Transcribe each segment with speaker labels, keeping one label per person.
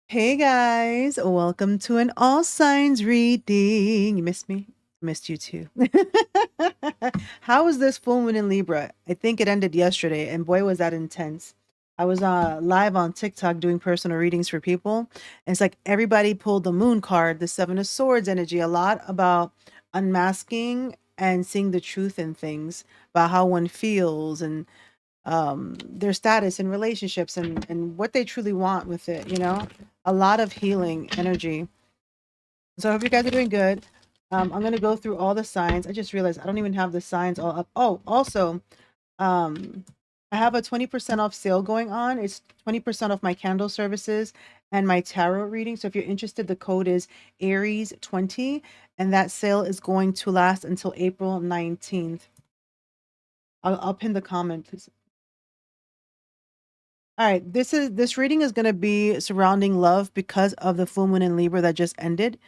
Speaker 1: Hey guys, welcome to an all signs reading. You missed me? Missed you too. How was this full moon in Libra? I think it ended yesterday, and boy, was that intense. I was live on TikTok doing personal readings for people, and it's like everybody pulled the moon card, the Seven of Swords energy, a lot about unmasking and seeing the truth in things, about how one feels and their status in relationships and what they truly want with it, a lot of healing energy. So I hope you guys are doing good. I'm going to go through all the signs. I just realized I don't even have the signs all up. Oh, also, um I have a 20% off sale going on. It's 20% off my candle services and my tarot reading. So if you're interested, the code is Aries 20, and that sale is going to last until April 19th. I'll pin the comment, please. All right, this reading is going to be surrounding love because of the full moon in Libra that just ended.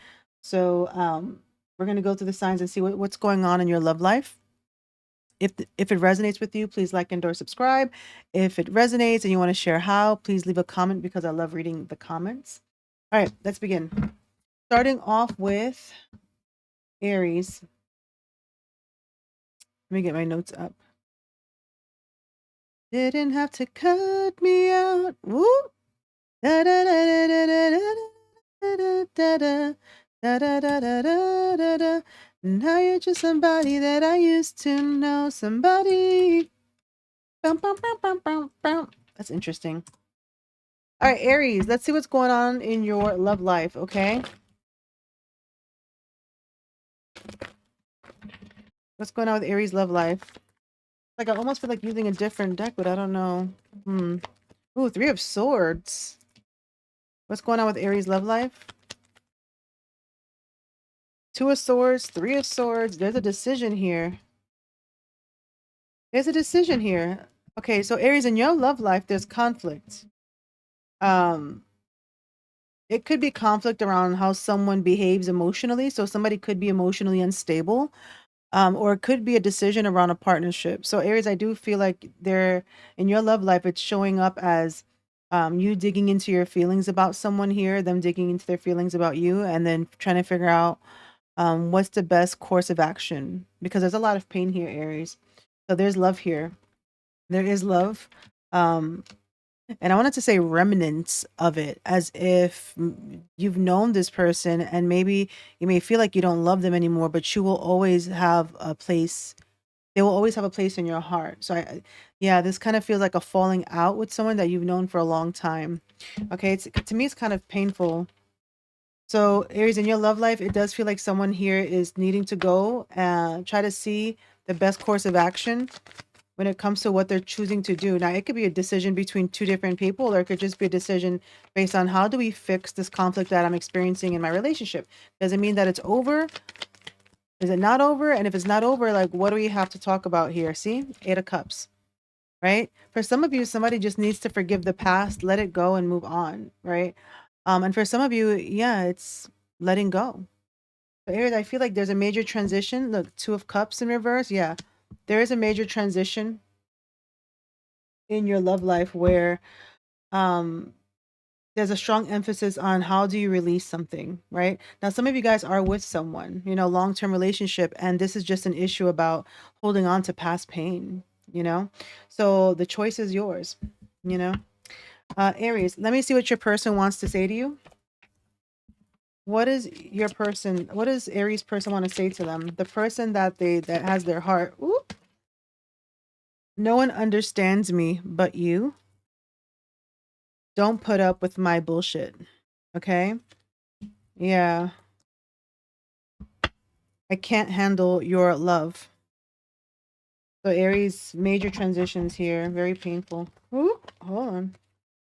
Speaker 1: So, we're going to go through the signs and see what's going on in your love life. If it resonates with you, please like, endorse, subscribe. If it resonates and you want to share how, please leave a comment because I love reading the comments. All right, let's begin. Starting off with Aries. Let me get my notes up. Didn't have to cut me out. Woo! Da da da da da da da da da da da da da da da da. Now you're just somebody that I used to know. Somebody. Bum, bum, bum, bum, bum, bum. That's interesting. All right, Aries, let's see what's going on in your love life, okay? What's going on with Aries' love life? Like, I almost feel like using a different deck, but I don't know. Ooh, Three of Swords. What's going on with Aries' love life? Two of Swords, Three of Swords. There's a decision here. There's a decision here. Okay, so Aries, in your love life, there's conflict. Um, it could be conflict around how someone behaves emotionally. So somebody could be emotionally unstable. Or it could be a decision around a partnership. So Aries, I do feel like they're in your love life, it's showing up as you digging into your feelings about someone here, them digging into their feelings about you, and then trying to figure out what's the best course of action. Because there's a lot of pain here, Aries. So there's love here. There is love. Um, and I wanted to say remnants of it, as if you've known this person and maybe you may feel like you don't love them anymore, but you will always have a place. They will always have a place in your heart. So yeah, this kind of feels like a falling out with someone that you've known for a long time. Okay, to me, it's kind of painful. So Aries, in your love life, it does feel like someone here is needing to go and try to see the best course of action when it comes to what they're choosing to do. Now, it could be a decision between two different people, or it could just be a decision based on how do we fix this conflict that I'm experiencing in my relationship. Does it mean that it's over? Is it not over? And if it's not over, like, what do we have to talk about here? See, Eight of Cups, right? For some of you, somebody just needs to forgive the past, let it go, and move on, right? And for some of you, yeah, it's letting go. But Aries, I feel like there's a major transition. Look, Two of Cups in reverse. Yeah, there is a major transition in your love life where um there's a strong emphasis on how do you release something, right? Now, some of you guys are with someone, long-term relationship, and this is just an issue about holding on to past pain, you know? So the choice is yours, you know? Aries, let me see what your person wants to say to you. What does Aries person want to say to them? The person that has their heart. Ooh, no one understands me but you. Don't put up with my bullshit. Okay? Yeah. I can't handle your love. So Aries, major transitions here, very painful. Ooh, hold on.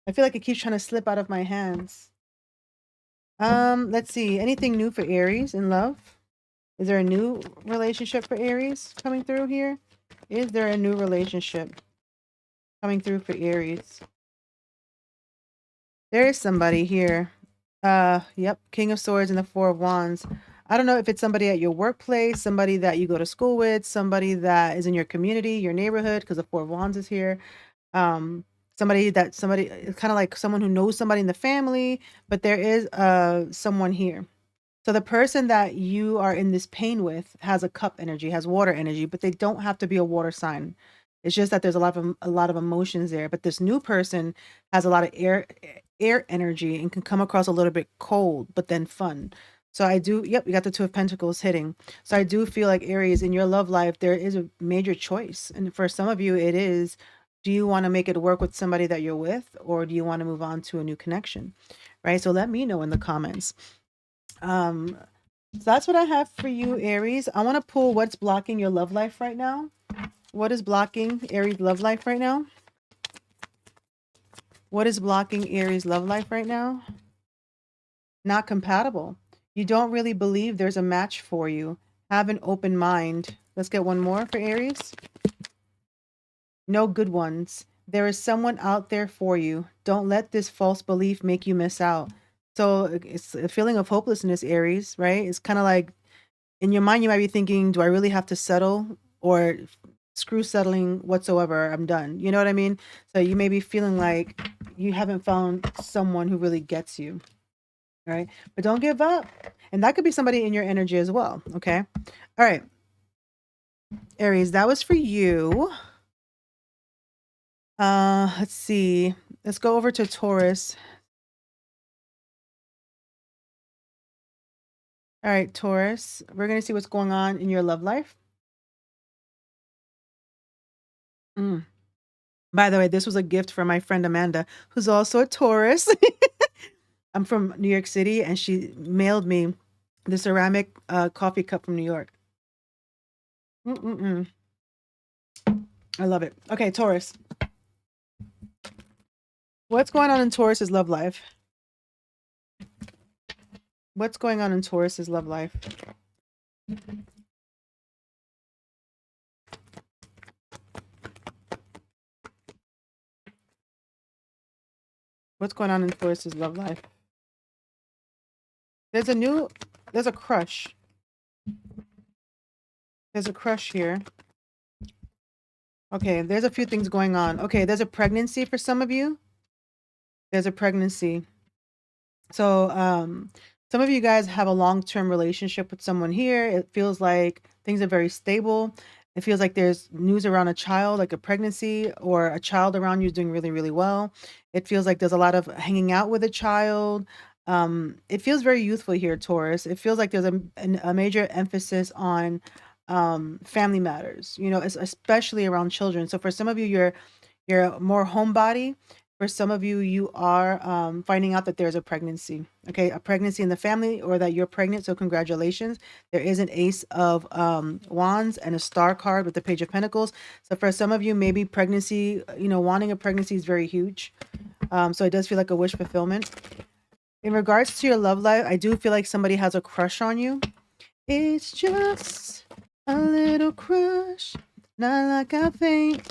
Speaker 1: I feel like it keeps trying to slip out of my hands. Let's see. Anything new for Aries in love? Is there a new relationship for Aries coming through here? Is there a new relationship coming through for Aries? There is somebody here. Yep, King of Swords and the Four of Wands. I don't know if it's somebody at your workplace, somebody that you go to school with, somebody that is in your community, your neighborhood, because the Four of Wands is here. Um, somebody kind of like someone who knows somebody in the family, but there is someone here. So the person that you are in this pain with has a cup energy, has water energy, but they don't have to be a water sign. It's just that there's a lot of emotions there. But this new person has a lot of air energy and can come across a little bit cold, but then fun. So I do, yep, you got the Two of Pentacles hitting. So I do feel like Aries, in your love life, there is a major choice. And for some of you, it is, do you want to make it work with somebody that you're with, or do you want to move on to a new connection? Right? So let me know in the comments. So that's what I have for you, Aries. I want to pull what's blocking your love life right now. What is blocking Aries' love life right now? What is blocking Aries' love life right now? Not compatible. You don't really believe there's a match for you. Have an open mind. Let's get one more for Aries. No good ones. There is someone out there for you. Don't let this false belief make you miss out. So it's a feeling of hopelessness, Aries, right? It's kind of like in your mind, you might be thinking, do I really have to settle, or screw settling whatsoever? I'm done. You know what I mean? So you may be feeling like you haven't found someone who really gets you. Right. But don't give up. And that could be somebody in your energy as well. Okay. All right. Aries, that was for you. Let's see. Let's go over to Taurus. All right, Taurus. We're going to see what's going on in your love life. By the way, this was a gift from my friend Amanda, who's also a Taurus. I'm from New York City, and she mailed me the ceramic coffee cup from New York. I love it. Okay, Taurus. What's going on in Taurus's love life? What's going on in Taurus's love life? What's going on in Taurus's love life? There's a crush. There's a crush here. Okay, there's a few things going on. Okay, there's a pregnancy for some of you. There's a pregnancy. So, some of you guys have a long-term relationship with someone here. It feels like things are very stable. It feels like there's news around a child, like a pregnancy, or a child around you is doing really, really well. It feels like there's a lot of hanging out with a child. It feels very youthful here, Taurus. It feels like there's a major emphasis on family matters, especially around children. So for some of you, you're more homebody. For some of you, you are finding out that there's a pregnancy, okay? A pregnancy in the family, or that you're pregnant, so congratulations. There is an Ace of Wands and a Star card with the Page of Pentacles. So for some of you, maybe pregnancy, wanting a pregnancy is very huge. So it does feel like a wish fulfillment. In regards to your love life, I do feel like somebody has a crush on you. It's just a little crush, not like I think.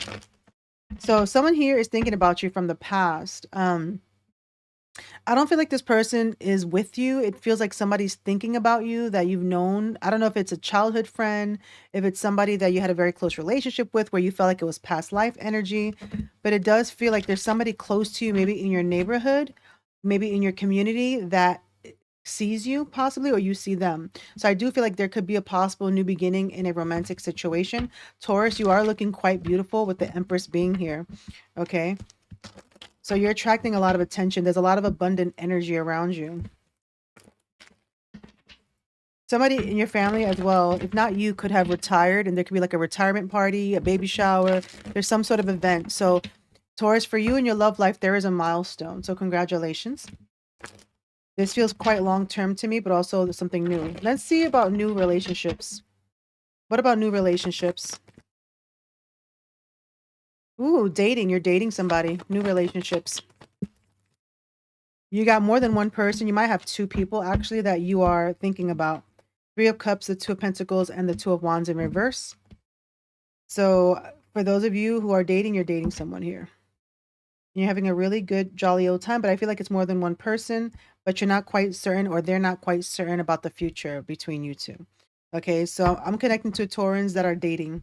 Speaker 1: So someone here is thinking about you from the past. I don't feel like this person is with you. It feels like somebody's thinking about you that you've known. I don't know if it's a childhood friend, if it's somebody that you had a very close relationship with where you felt like it was past life energy, but it does feel like there's somebody close to you, maybe in your neighborhood, maybe in your community, that sees you possibly, or you see them. So I do feel like there could be a possible new beginning in a romantic situation. Taurus, you are looking quite beautiful with the Empress being here. Okay. So you're attracting a lot of attention. There's a lot of abundant energy around you. Somebody in your family as well, if not you, could have retired, and there could be like a retirement party, a baby shower. There's some sort of event. So Taurus, for you in your love life, there is a milestone. So congratulations. This feels quite long-term to me, but also something new. Let's see about new relationships. What about new relationships? Ooh, dating. You're dating somebody. New relationships. You got more than one person. You might have two people, actually, that you are thinking about. Three of Cups, the Two of Pentacles, and the Two of Wands in reverse. So for those of you who are dating, you're dating someone here. You're having a really good, jolly old time, but I feel like it's more than one person, but you're not quite certain, or they're not quite certain about the future between you two. Okay, so I'm connecting to Taurans that are dating.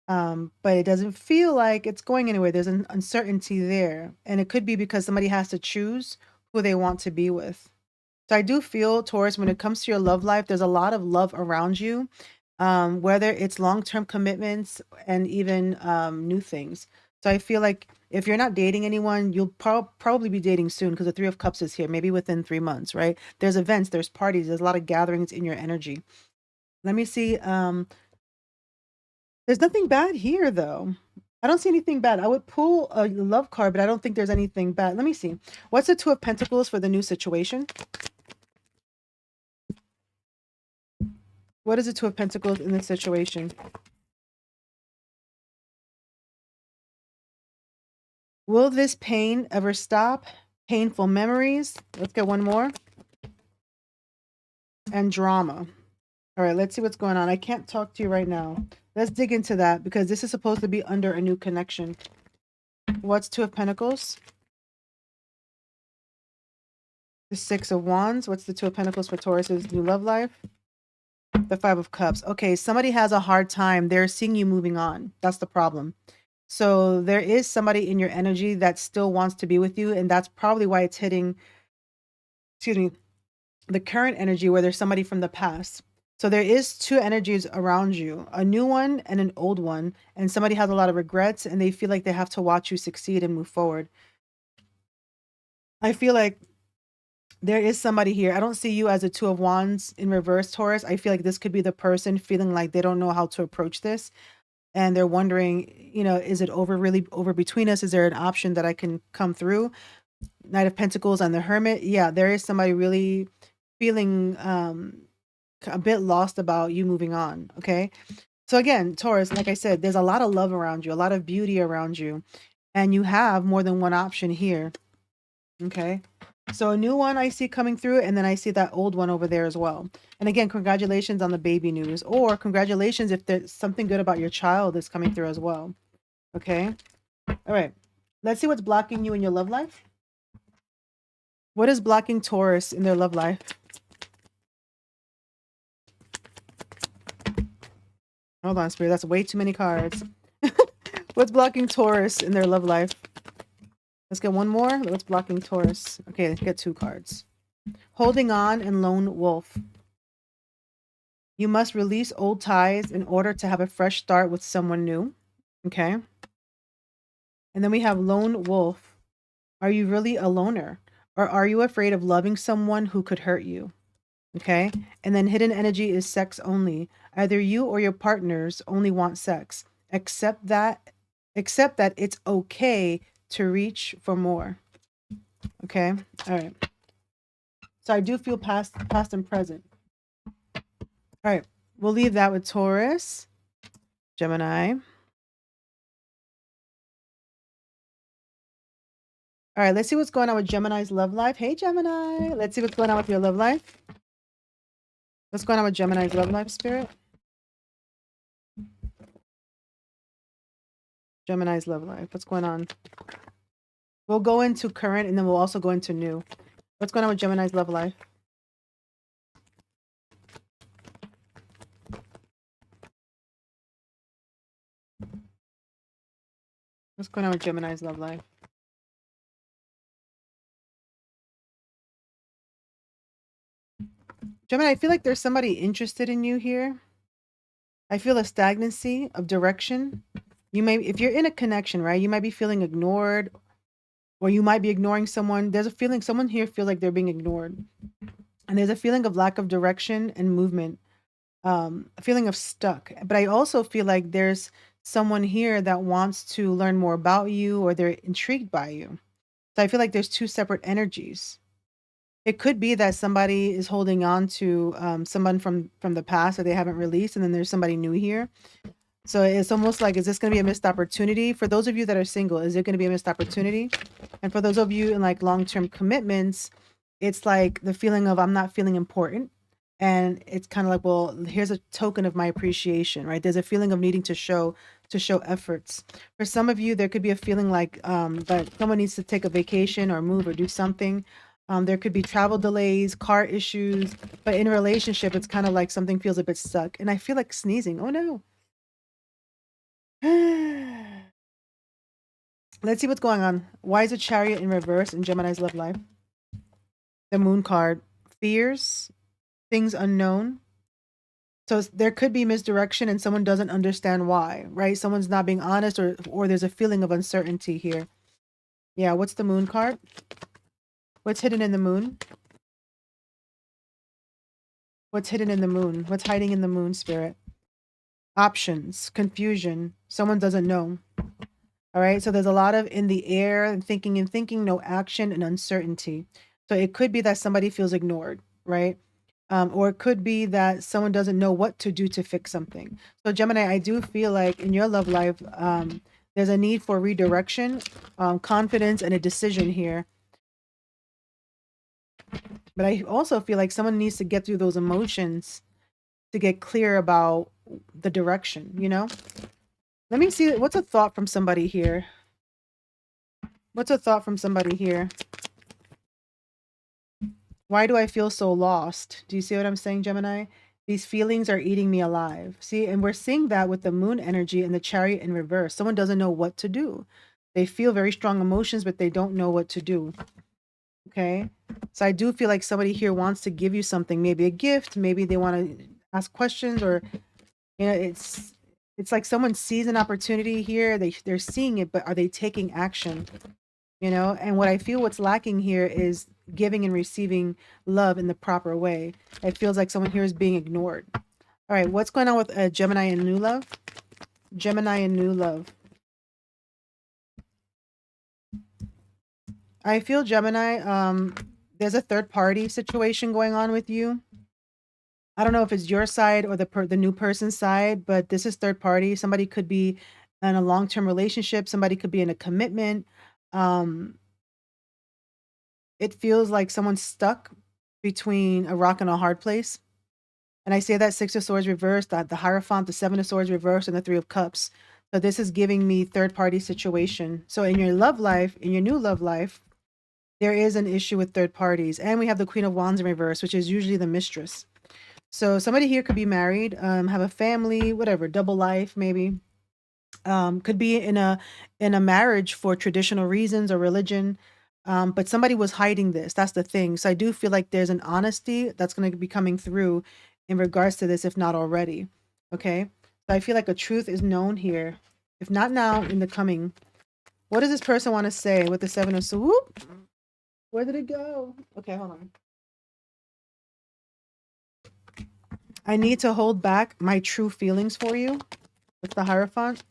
Speaker 1: But it doesn't feel like it's going anywhere. There's an uncertainty there, and it could be because somebody has to choose who they want to be with. So I do feel, Taurus, when it comes to your love life, there's a lot of love around you, whether it's long-term commitments and even new things. So I feel like if you're not dating anyone, you'll probably be dating soon because the Three of Cups is here, maybe within 3 months, right? There's events, there's parties, there's a lot of gatherings in your energy. Let me see. There's nothing bad here, though. I don't see anything bad. I would pull a love card, but I don't think there's anything bad. Let me see. What's the Two of Pentacles for the new situation? What is the Two of Pentacles in this situation? Will this pain ever stop? Painful memories. Let's get one more. And drama. All right, let's see what's going on. I can't talk to you right now. Let's dig into that because this is supposed to be under a new connection. What's Two of Pentacles? The Six of Wands. What's the Two of Pentacles for Taurus's new love life? The Five of Cups. Okay, somebody has a hard time. They're seeing you moving on. That's the problem. So there is somebody in your energy that still wants to be with you, and that's probably why it's hitting, excuse me, the current energy where there's somebody from the past. So there is two energies around you, a new one and an old one, and somebody has a lot of regrets and they feel like they have to watch you succeed and move forward. I feel like there is somebody here. I don't see you as a Two of Wands in reverse, Taurus. I feel like this could be the person feeling like they don't know how to approach this and they're wondering, is it really over between us? Is there an option that I can come through? Knight of Pentacles and the Hermit. Yeah, there is somebody really feeling a bit lost about you moving on. Okay. So again, Taurus, like I said, there's a lot of love around you, a lot of beauty around you, and you have more than one option here. Okay. So a new one I see coming through, and then I see that old one over there as well. And again, congratulations on the baby news, or congratulations if there's something good about your child is coming through as well. Okay. All right. Let's see what's blocking you in your love life. What is blocking Taurus in their love life? Hold on, Spirit. That's way too many cards. What's blocking Taurus in their love life? Let's get one more. What's blocking Taurus? Okay, let's get two cards. Holding on and Lone Wolf. You must release old ties in order to have a fresh start with someone new. Okay. And then we have Lone Wolf. Are you really a loner? Or are you afraid of loving someone who could hurt you? Okay. And then hidden energy is sex only. Either you or your partners only want sex. Accept that it's okay to reach for more. Okay. All right. So I do feel past and present. All right. We'll leave that with Taurus, Gemini. All right, let's see what's going on with Gemini's love life. Hey, Gemini. Let's see what's going on with your love life. What's going on with Gemini's love life, Spirit? Gemini's love life. What's going on? We'll go into current and then we'll also go into new. What's going on with Gemini's love life? What's going on with Gemini's love life? Gemini, I feel like there's somebody interested in you here. I feel a stagnancy of direction. You may, if you're in a connection, right, you might be feeling ignored or you might be ignoring someone. There's a feeling someone here feels like they're being ignored. And there's a feeling of lack of direction and movement, a feeling of stuck. But I also feel like there's someone here that wants to learn more about you or they're intrigued by you. So I feel like there's two separate energies. It could be that somebody is holding on to someone from the past that they haven't released, and then there's somebody new here. So it's almost like, is this going to be a missed opportunity? For those of you that are single, is it going to be a missed opportunity? And for those of you in like long-term commitments, it's like the feeling of I'm not feeling important. And it's kind of like, well, here's a token of my appreciation, right? There's a feeling of needing to show efforts. For some of you, there could be a feeling like that someone needs to take a vacation or move or do something. There could be travel delays, car issues, but in a relationship, it's kind of like something feels a bit stuck. And I feel like sneezing. Oh no. Let's see what's going on. Why is the Chariot in reverse in Gemini's love life? The Moon card. Fears, things unknown. So there could be misdirection and someone doesn't understand why, right? Someone's not being honest, or there's a feeling of uncertainty here. Yeah, what's the Moon card? What's hidden in the Moon? What's hidden in the Moon? What's hiding in the Moon, Spirit? Options, confusion. Someone doesn't know. All right. So there's a lot of in the air and thinking, no action and uncertainty. So it could be that somebody feels ignored, right? Or it could be that someone doesn't know what to do to fix something. So Gemini, I do feel like in your love life, there's a need for redirection, confidence, and a decision here. But I also feel like someone needs to get through those emotions to get clear about the direction, you know? Let me see. What's a thought from somebody here? What's a thought from somebody here? Why do I feel so lost? Do you see what I'm saying, Gemini? These feelings are eating me alive. See, and we're seeing that with the Moon energy and the Chariot in reverse. Someone doesn't know what to do. They feel very strong emotions, but they don't know what to do. Okay. So I do feel like somebody here wants to give you something, maybe a gift, maybe they want to ask questions, or it's like someone sees an opportunity here. They're seeing it, but are they taking action? And what I feel what's lacking here is giving and receiving love in the proper way. It feels like someone here is being ignored. All right, what's going on with Gemini and new love? Gemini and new love. I feel Gemini, there's a third party situation going on with you. I don't know if it's your side or the new person's side, but this is third party. Somebody could be in a long-term relationship, somebody could be in a commitment. Um, it feels like someone's stuck between a rock and a hard place. And I say that Six of Swords reversed, the Hierophant, the Seven of Swords reversed, and the Three of Cups. So this is giving me third-party situation. So in your love life, in your new love life, there is an issue with third parties. And we have the Queen of Wands in reverse, which is usually the mistress. So somebody here could be married, have a family, whatever, double life maybe. Could be in a marriage for traditional reasons or religion. But somebody was hiding this. That's the thing. So I do feel like there's an honesty that's going to be coming through in regards to this, if not already. Okay. So I feel like a truth is known here. If not now, in the coming. What does this person want to say with the Seven of Swords? Where did it go? Okay, hold on. I need to hold back my true feelings for you. With the Hierophant.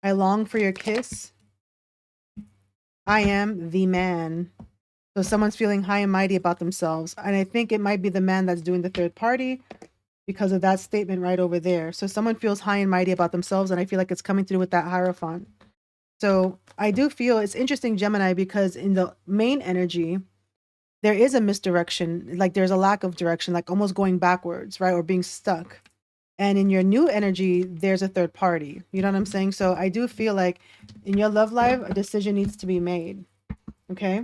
Speaker 1: I long for your kiss. I am the man. So someone's feeling high and mighty about themselves. And I think it might be the man that's doing the third party because of that statement right over there. So someone feels high and mighty about themselves, and I feel like it's coming through with that Hierophant. So I do feel it's interesting, Gemini, because in the main energy, there is a misdirection. Like there's a lack of direction, like almost going backwards, right? Or being stuck. And in your new energy, there's a third party. You know what I'm saying? So I do feel like in your love life, a decision needs to be made. Okay.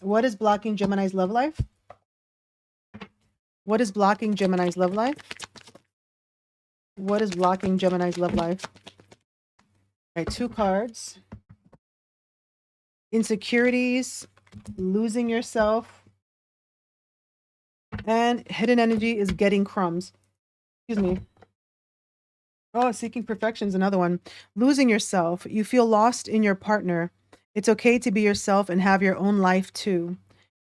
Speaker 1: What is blocking Gemini's love life? What is blocking Gemini's love life? What is blocking Gemini's love life? All right, 2 cards. Insecurities, losing yourself, and hidden energy is getting crumbs. Excuse me. Oh, seeking perfection is another one. Losing yourself. You feel lost in your partner. It's okay to be yourself and have your own life too.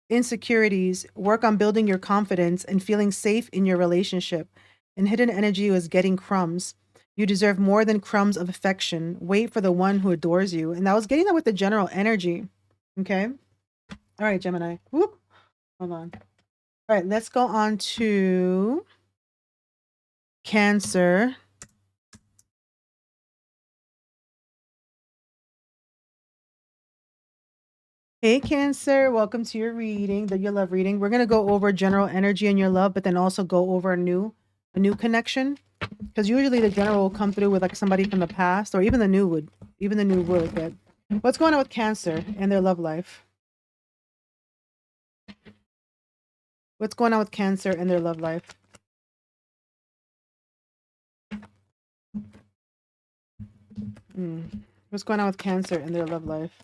Speaker 1: Insecurities, work on building your confidence and feeling safe in your relationship. And hidden energy is getting crumbs. You deserve more than crumbs of affection. Wait for the one who adores you. And I was getting that with the general energy. Okay. All right, Gemini. Whoop. Hold on. All right, let's go on to Cancer. Hey, Cancer. Welcome to your reading, your love reading. We're going to go over general energy in your love, but then also go over a new connection. Because usually the general will come through with like somebody from the past, or even the new would. But what's going on with Cancer and their love life? What's going on with Cancer and their love life? What's going on with Cancer in their love life?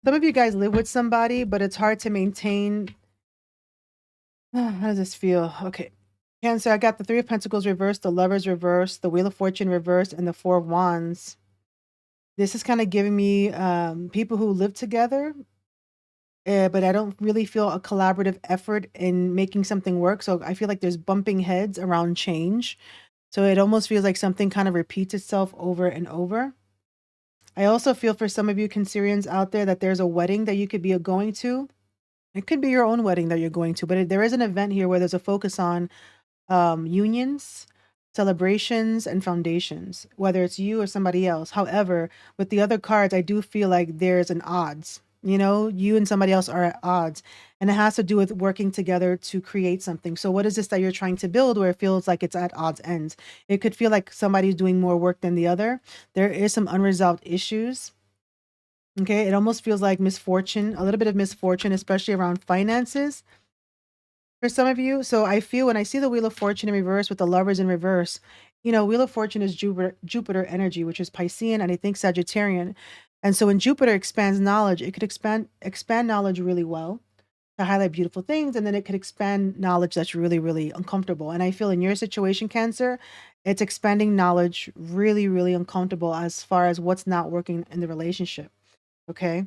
Speaker 1: Some of you guys live with somebody, but it's hard to maintain. How does this feel? Okay. Cancer, I got the Three of Pentacles reversed, the Lovers reversed, the Wheel of Fortune reversed, and the Four of Wands. This is kind of giving me people who live together, but I don't really feel a collaborative effort in making something work. So I feel like there's bumping heads around change. So it almost feels like something kind of repeats itself over and over. I also feel for some of you Cancerians out there that there's a wedding that you could be going to. It could be your own wedding that you're going to, but there is an event here where there's a focus on unions, celebrations, and foundations, whether it's you or somebody else. However, with the other cards, I do feel like there's an odds. You know, you and somebody else are at odds, and it has to do with working together to create something. So, what is this that you're trying to build where it feels like it's at odds ends? It could feel like somebody's doing more work than the other. There is some unresolved issues. Okay, it almost feels like misfortune, a little bit of misfortune, especially around finances for some of you. So I feel when I see the Wheel of Fortune in reverse with the Lovers in reverse, you know, Wheel of Fortune is Jupiter energy, which is Piscean and I think Sagittarian. And so when Jupiter expands knowledge, it could expand knowledge really well to highlight beautiful things, and then it could expand knowledge that's really, really uncomfortable. And I feel in your situation, Cancer, it's expanding knowledge really, really uncomfortable as far as what's not working in the relationship. Okay.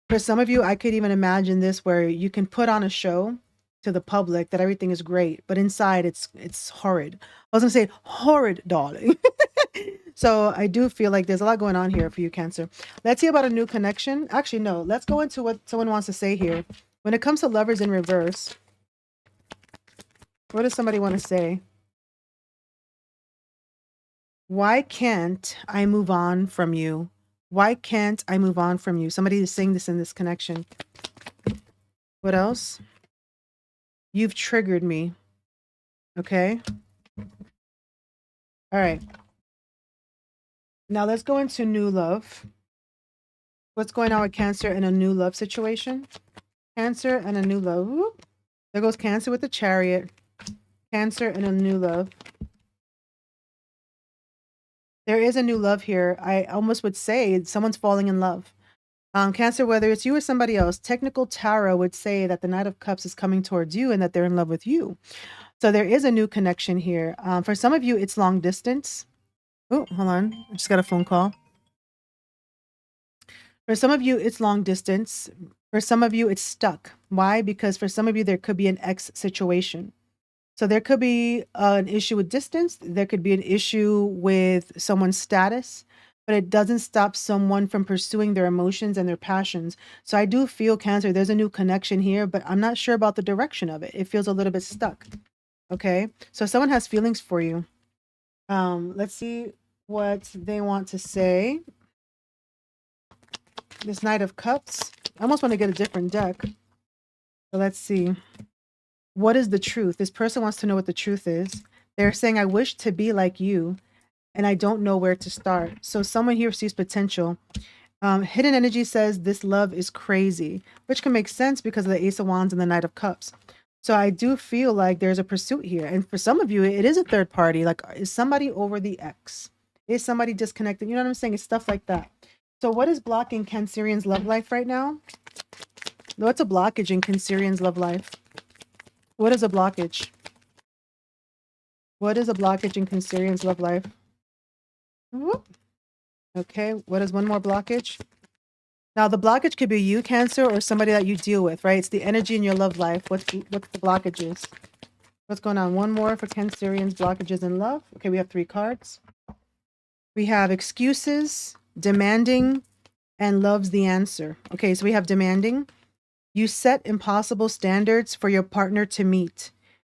Speaker 1: For some of you, I could even imagine this where you can put on a show to the public that everything is great, but inside it's horrid. I was gonna say horrid, darling. So I do feel like there's a lot going on here for you, Cancer. Let's see about a new connection. Actually, no, let's go into what someone wants to say here. When it comes to Lovers in reverse, what does somebody want to say? Why can't I move on from you? Why can't I move on from you? Somebody is saying this in this connection. What else? You've triggered me. Okay. All right. Now let's go into new love. What's going on with Cancer in a new love situation? Cancer and a new love. Whoop. There goes Cancer with the Chariot. Cancer and a new love. There is a new love here. I almost would say someone's falling in love. Cancer, whether it's you or somebody else, technical tarot would say that the Knight of Cups is coming towards you and that they're in love with you. So there is a new connection here. For some of you, it's long distance. Oh, hold on. I just got a phone call. For some of you, it's long distance. For some of you, it's stuck. Why? Because for some of you, there could be an ex situation. So there could be an issue with distance. There could be an issue with someone's status, but it doesn't stop someone from pursuing their emotions and their passions. So I do feel, Cancer, there's a new connection here, but I'm not sure about the direction of it. It feels a little bit stuck. Okay. So someone has feelings for you. Let's see what they want to say. This Knight of Cups. I almost want to get a different deck. So let's see. What is the truth? This person wants to know what the truth is. They're saying, I wish to be like you, and I don't know where to start. So someone here sees potential. Hidden energy says this love is crazy, which can make sense because of the Ace of Wands and the Knight of Cups. So I do feel like there's a pursuit here. And for some of you, it is a third party. Like, is somebody over the ex? Is somebody disconnected? You know what I'm saying? It's stuff like that. So what is blocking Cancerian's love life right now? What's a blockage in Cancerian's love life? What is a blockage? What is a blockage in Cancerian's love life? Whoop. Okay, what is one more blockage? Now, the blockage could be you, Cancer, or somebody that you deal with, right? It's the energy in your love life. What's the blockages? What's going on? One more for Cancerian's blockages in love. Okay, we have 3 cards. We have excuses, demanding, and love's the answer. Okay, so we have demanding. You set impossible standards for your partner to meet.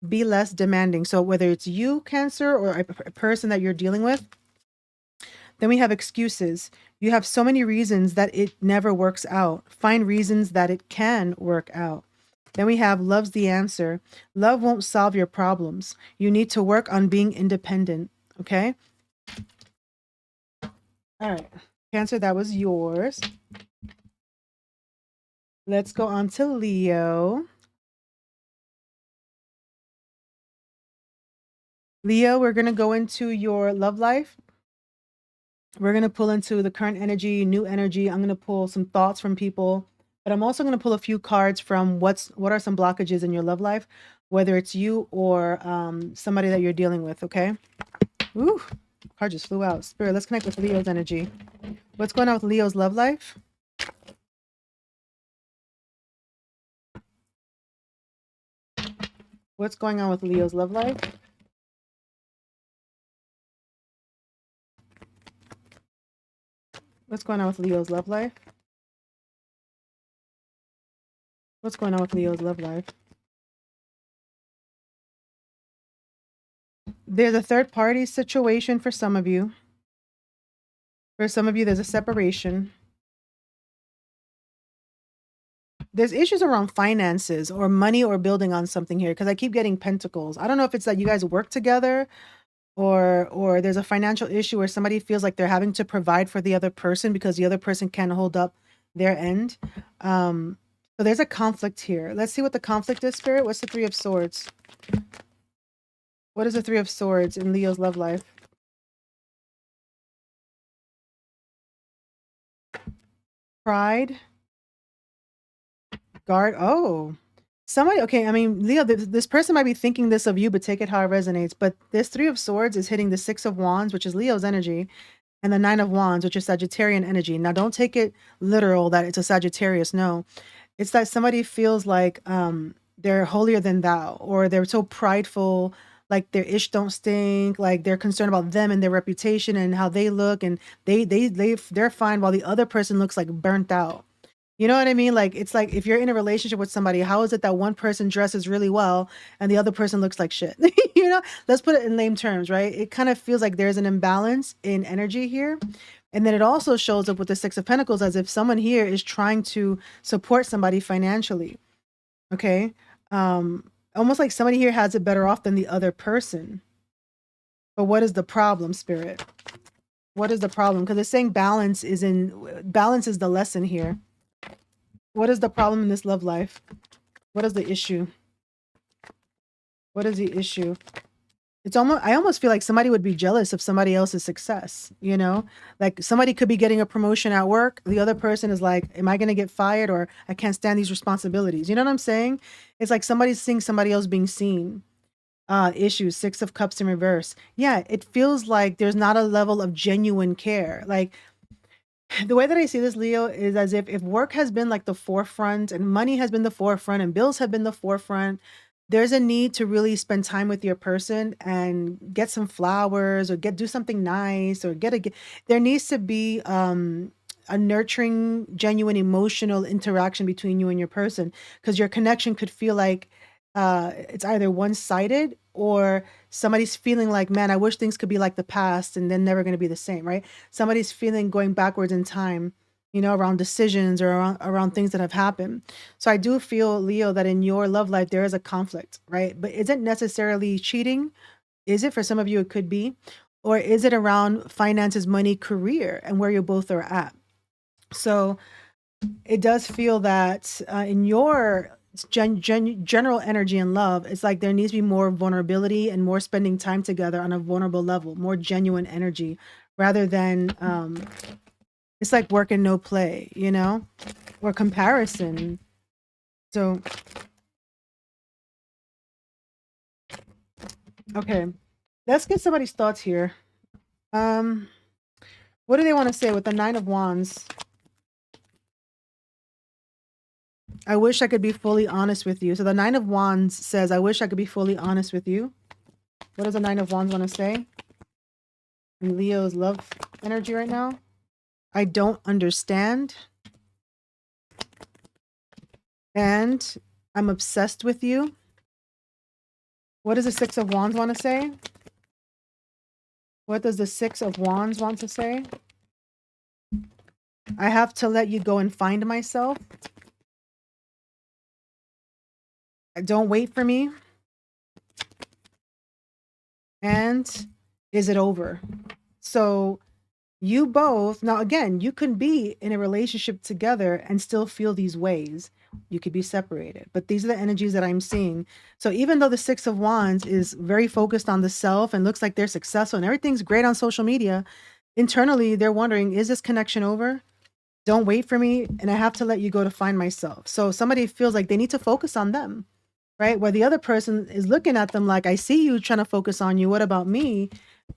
Speaker 1: Be less demanding. So whether it's you, Cancer, or a person that you're dealing with. Then we have excuses. You have so many reasons that it never works out. Find reasons that it can work out. Then we have love's the answer. Love won't solve your problems. You need to work on being independent. Okay? All right. Cancer, that was yours. Let's go on to Leo. Leo, we're going to go into your love life. We're going to pull into the current energy, new energy. I'm going to pull some thoughts from people, but I'm also going to pull a few cards from what are some blockages in your love life, whether it's you or somebody that you're dealing with, okay? Ooh, card just flew out. Spirit, let's connect with Leo's energy. What's going on with Leo's love life? What's going on with Leo's love life? What's going on with Leo's love life? What's going on with Leo's love life? There's a third party situation for some of you. For some of you, there's a separation. There's issues around finances or money or building on something here because I keep getting pentacles. I don't know if it's that you guys work together or there's a financial issue where somebody feels like they're having to provide for the other person because the other person can't hold up their end. So there's a conflict here. Let's see what the conflict is, Spirit. What's the Three of Swords? What is the Three of Swords in Leo's love life? Pride. Guard. Oh, somebody. Okay, I mean, Leo, this person might be thinking this of you, but take it how it resonates. But this Three of Swords is hitting the Six of Wands, which is Leo's energy, and the Nine of Wands, which is Sagittarian energy. Now, don't take it literal that it's a Sagittarius. No, it's that somebody feels like they're holier than thou, or they're so prideful, like their ish don't stink, like they're concerned about them and their reputation and how they look, and they're fine while the other person looks like burnt out. You know what I mean? Like it's like if you're in a relationship with somebody, how is it that one person dresses really well and the other person looks like shit? You know, let's put it in lame terms, right? It kind of feels like there's an imbalance in energy here. And then it also shows up with the Six of Pentacles as if someone here is trying to support somebody financially. Okay. Almost like somebody here has it better off than the other person. But what is the problem, Spirit? What is the problem? Because it's saying balance is the lesson here. What is the problem in this love life? What is the issue? What is the issue? I almost feel like somebody would be jealous of somebody else's success, you know? Like somebody could be getting a promotion at work. The other person is like, am I going to get fired or I can't stand these responsibilities? You know what I'm saying? It's like somebody's seeing somebody else being seen. Issues, Six of Cups in reverse. Yeah, it feels like there's not a level of genuine care. Like the way that I see this, Leo, is as if work has been like the forefront and money has been the forefront and bills have been the forefront, there's a need to really spend time with your person and get some flowers or do something nice or there needs to be a nurturing, genuine emotional interaction between you and your person because your connection could feel like it's either one-sided or somebody's feeling like, man, I wish things could be like the past and then never going to be the same, right? Somebody's feeling going backwards in time, you know, around decisions or around things that have happened. So I do feel, Leo, that in your love life there is a conflict, right? But isn't necessarily cheating. Is it? For some of you it could be. Or is it around finances, money, career, and where you both are at? So it does feel that in your general energy and love, it's like there needs to be more vulnerability and more spending time together on a vulnerable level, more genuine energy rather than it's like work and no play, you know, or comparison. So, okay, let's get somebody's thoughts here. What do they want to say with the Nine of Wands? I wish I could be fully honest with you. So the Nine of Wands says, I wish I could be fully honest with you. What does the Nine of Wands want to say? In Leo's love energy right now. I don't understand. And I'm obsessed with you. What does the Six of Wands want to say? What does the Six of Wands want to say? I have to let you go and find myself. Don't wait for me. And is it over? So you both, now again, you can be in a relationship together and still feel these ways, You could be separated. But these are the energies that I'm seeing. So even though the Six of Wands is very focused on the self and looks like they're successful and everything's great on social media, internally they're wondering, is this connection over? Don't wait for me, and I have to let you go to find myself. So somebody feels like they need to focus on them, right? Where the other person is looking at them like, I see you trying to focus on you. What about me?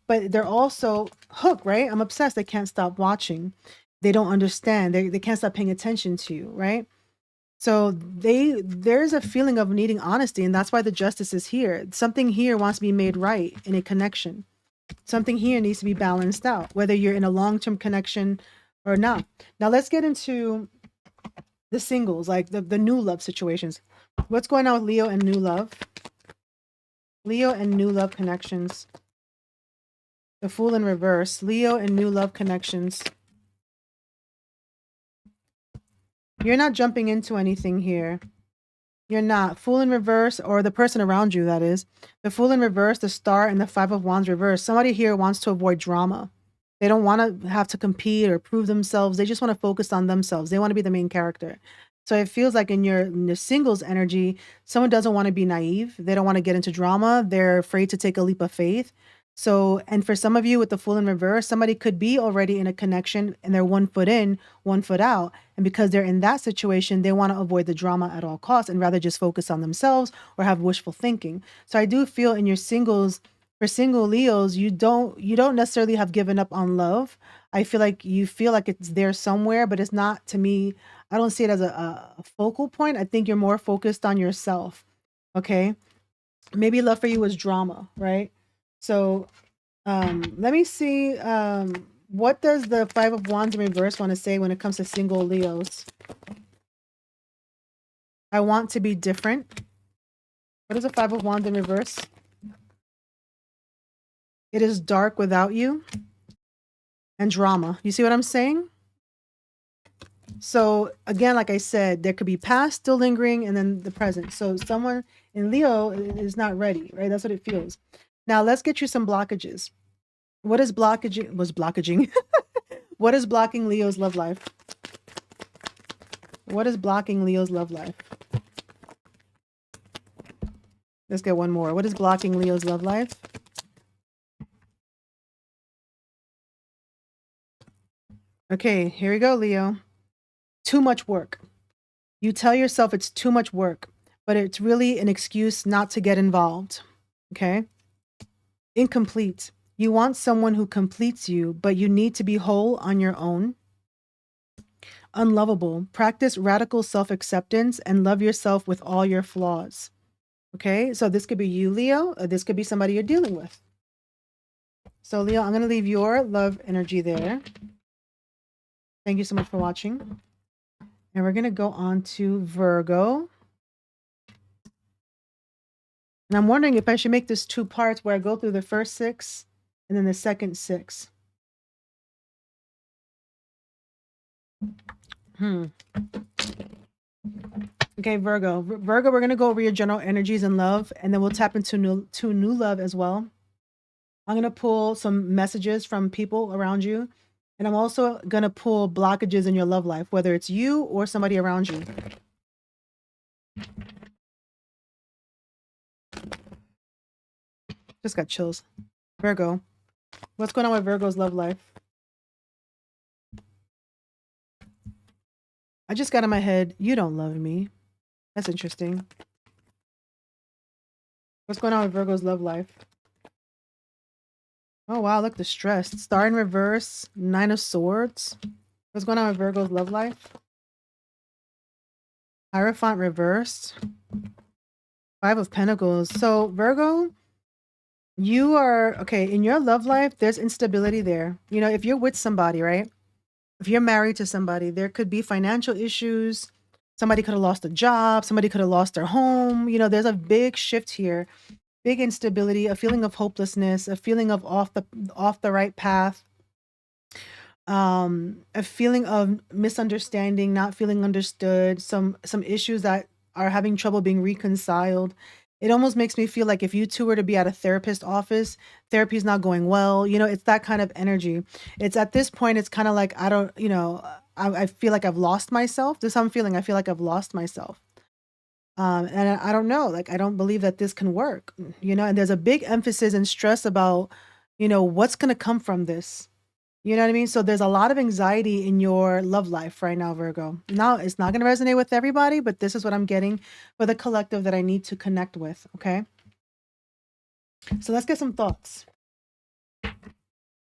Speaker 1: But they're also hooked, right? I'm obsessed. They can't stop watching. They don't understand. They can't stop paying attention to you, right? So there's a feeling of needing honesty, and that's why the justice is here. Something here wants to be made right in a connection. Something here needs to be balanced out, whether you're in a long-term connection or not. Now let's get into the singles, like the new love situations. What's going on with Leo and new love? Leo and new love connections. The Fool in reverse. Leo and new love connections. You're not jumping into anything here. You're not. Fool in reverse, or the person around you, that is. The Fool in reverse, the Star, and the Five of Wands reverse. Somebody here wants to avoid drama. They don't want to have to compete or prove themselves. They just want to focus on themselves. They want to be the main character. So it feels like in your singles energy, someone doesn't want to be naive. They don't want to get into drama. They're afraid to take a leap of faith. So, and for some of you with the Fool in reverse, somebody could be already in a connection and they're 1 foot in, 1 foot out. And because they're in that situation, they want to avoid the drama at all costs and rather just focus on themselves or have wishful thinking. So I do feel in your singles, for single Leos, you don't necessarily have given up on love. I feel like you feel like it's there somewhere, but it's not, to me. I don't see it as a focal point. I think you're more focused on yourself. Okay. Maybe love for you was drama, right? So let me see. What does the Five of Wands in reverse want to say when it comes to single Leos? I want to be different. What is the Five of Wands in reverse? It is dark without you. And drama. You see what I'm saying? So again, like I said, there could be past still lingering and then the present. So someone in Leo is not ready, right? That's what it feels. Now let's get you some blockages. What is blockaging? What is blocking Leo's love life? What is blocking Leo's love life? Let's get one more. What is blocking Leo's love life? Okay, here we go, Leo. Too much work. You tell yourself it's too much work, but it's really an excuse not to get involved. Okay? Incomplete. You want someone who completes you, but you need to be whole on your own. Unlovable. Practice radical self-acceptance and love yourself with all your flaws. Okay? So this could be you, Leo, or this could be somebody you're dealing with. So Leo, I'm going to leave your love energy there. Thank you so much for watching. And we're going to go on to Virgo. And I'm wondering if I should make this 2 parts where I go through the first 6 and then the second 6. Okay, Virgo. Virgo, we're going to go over your general energies and love, and then we'll tap into new love as well. I'm going to pull some messages from people around you. And I'm also going to pull blockages in your love life, whether it's you or somebody around you. Just got chills. Virgo. What's going on with Virgo's love life? I just got in my head, you don't love me. That's interesting. What's going on with Virgo's love life? Oh, wow, look, the stress. Star in reverse, 9 of Swords. What's going on with Virgo's love life? Hierophant reversed. 5 of Pentacles. So, Virgo, you are, okay, in your love life, there's instability there. You know, if you're with somebody, right? If you're married to somebody, there could be financial issues. Somebody could have lost a job. Somebody could have lost their home. You know, there's a big shift here. Big instability, a feeling of hopelessness, a feeling of off the right path, a feeling of misunderstanding, not feeling understood, some issues that are having trouble being reconciled. It almost makes me feel like if you two were to be at a therapist office, therapy's not going well. It's that kind of energy. It's at this point, it's kind of like, I don't, I feel like I've lost myself. This is how I'm feeling. I feel like I've lost myself. And I don't know, like, I don't believe that this can work, and there's a big emphasis and stress about, what's going to come from this. You know what I mean? So there's a lot of anxiety in your love life right now, Virgo. Now, it's not going to resonate with everybody, but this is what I'm getting for the collective that I need to connect with. Okay. So let's get some thoughts.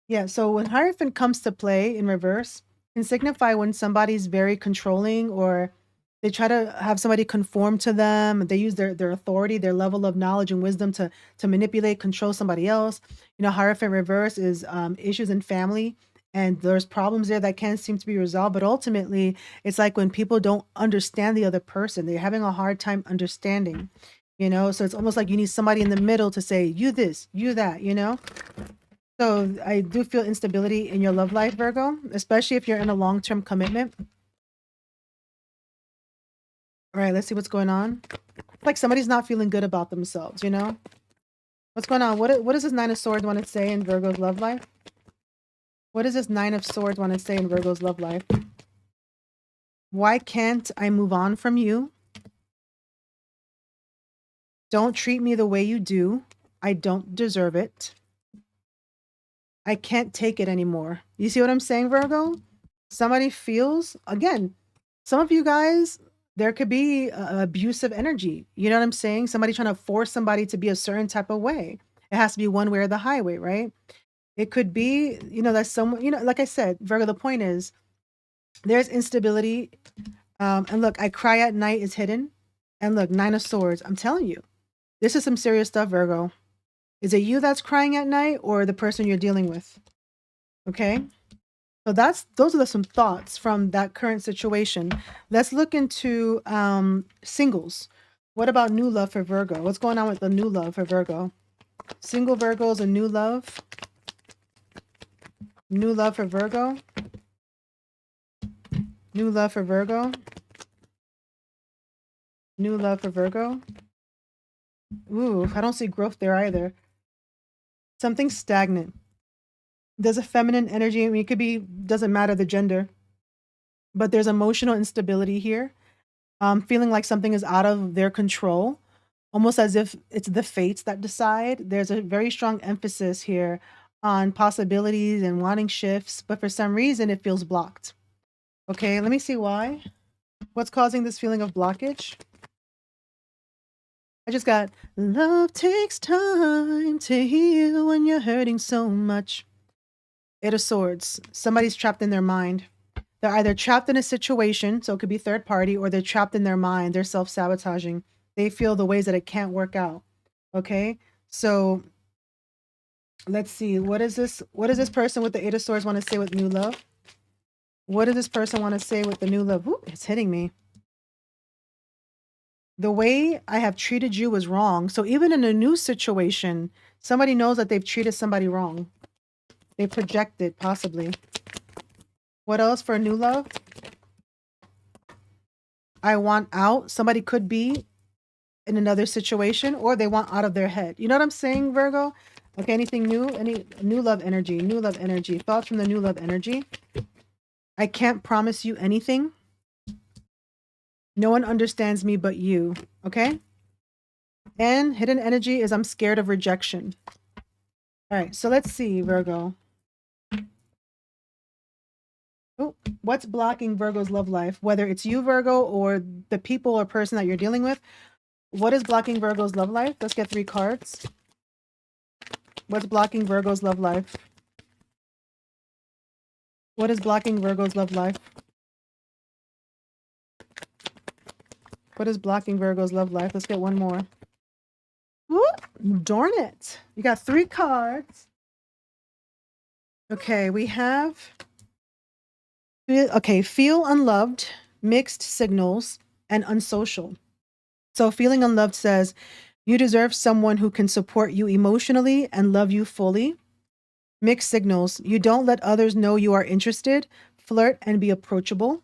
Speaker 1: Yeah. So when Hierophant comes to play in reverse, can signify when somebody's very controlling, or they try to have somebody conform to them. They use their authority, their level of knowledge and wisdom to manipulate, control somebody else. Hierophant reverse is issues in family, and there's problems there that can't seem to be resolved. But ultimately, it's like when people don't understand the other person, they're having a hard time understanding. So it's almost like you need somebody in the middle to say, you this, you that. So I do feel instability in your love life, Virgo, especially if you're in a long-term commitment. All right, let's see what's going on. Like somebody's not feeling good about themselves, What's going on? What does this Nine of Swords want to say in Virgo's love life? What does this Nine of Swords want to say in Virgo's love life? Why can't I move on from you? Don't treat me the way you do. I don't deserve it. I can't take it anymore. You see what I'm saying, Virgo? Somebody feels, again, some of you guys, there could be abusive energy. You know what I'm saying? Somebody trying to force somebody to be a certain type of way. It has to be one way or the highway, right? It could be, that someone, like I said, Virgo, the point is there's instability. And look, I cry at night is hidden. And look, Nine of Swords. I'm telling you, this is some serious stuff, Virgo. Is it you that's crying at night or the person you're dealing with? Okay. So those are some thoughts from that current situation. Let's look into singles. What about new love for Virgo? What's going on with the new love for Virgo? Single Virgos and new love. New love for Virgo. New love for Virgo. New love for Virgo. Ooh, I don't see growth there either. Something stagnant. There's a feminine energy. I mean, it could be, doesn't matter the gender, but there's emotional instability here. Feeling like something is out of their control, almost as if it's the fates that decide. There's a very strong emphasis here on possibilities and wanting shifts, but for some reason it feels blocked. Okay, let me see why. What's causing this feeling of blockage? I just got, love takes time to heal when you're hurting so much. Eight of Swords. Somebody's trapped in their mind. They're either trapped in a situation, so it could be third party, or they're trapped in their mind. They're self-sabotaging. They feel the ways that it can't work out. Okay? So let's see. What does this person with the Eight of Swords want to say with new love? What does this person want to say with the new love? Ooh, it's hitting me. The way I have treated you was wrong. So even in a new situation, somebody knows that they've treated somebody wrong. They projected, possibly. What else for new love? I want out. Somebody could be in another situation, or they want out of their head. You know what I'm saying, Virgo? Okay, anything new? Any new love energy? New love energy. Thoughts from the new love energy? I can't promise you anything. No one understands me but you. Okay? And hidden energy is I'm scared of rejection. All right, so let's see, Virgo. Oh, what's blocking Virgo's love life? Whether it's you, Virgo, or the people or person that you're dealing with. What is blocking Virgo's love life? Let's get 3 cards. What's blocking Virgo's love life? What is blocking Virgo's love life? What is blocking Virgo's love life? Let's get one more. Ooh, darn it. You got 3 cards. Okay, we have... Okay, feel unloved, mixed signals, and unsocial. So feeling unloved says, you deserve someone who can support you emotionally and love you fully. Mixed signals, you don't let others know you are interested, flirt, and be approachable.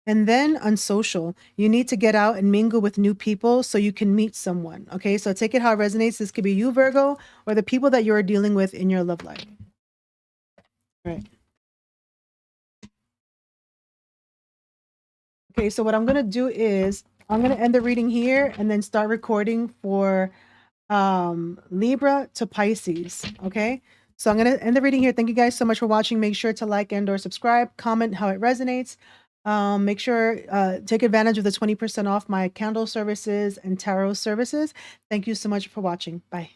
Speaker 1: And then unsocial, you need to get out and mingle with new people so you can meet someone. Okay, so take it how it resonates. This could be you, Virgo, or the people that you're dealing with in your love life. Right. Okay, so what I'm going to do is I'm going to end the reading here and then start recording for Libra to Pisces. Okay, so I'm going to end the reading here. Thank you guys so much for watching. Make sure to like and or subscribe, comment how it resonates. Make sure take advantage of the 20% off my candle services and tarot services. Thank you so much for watching. Bye.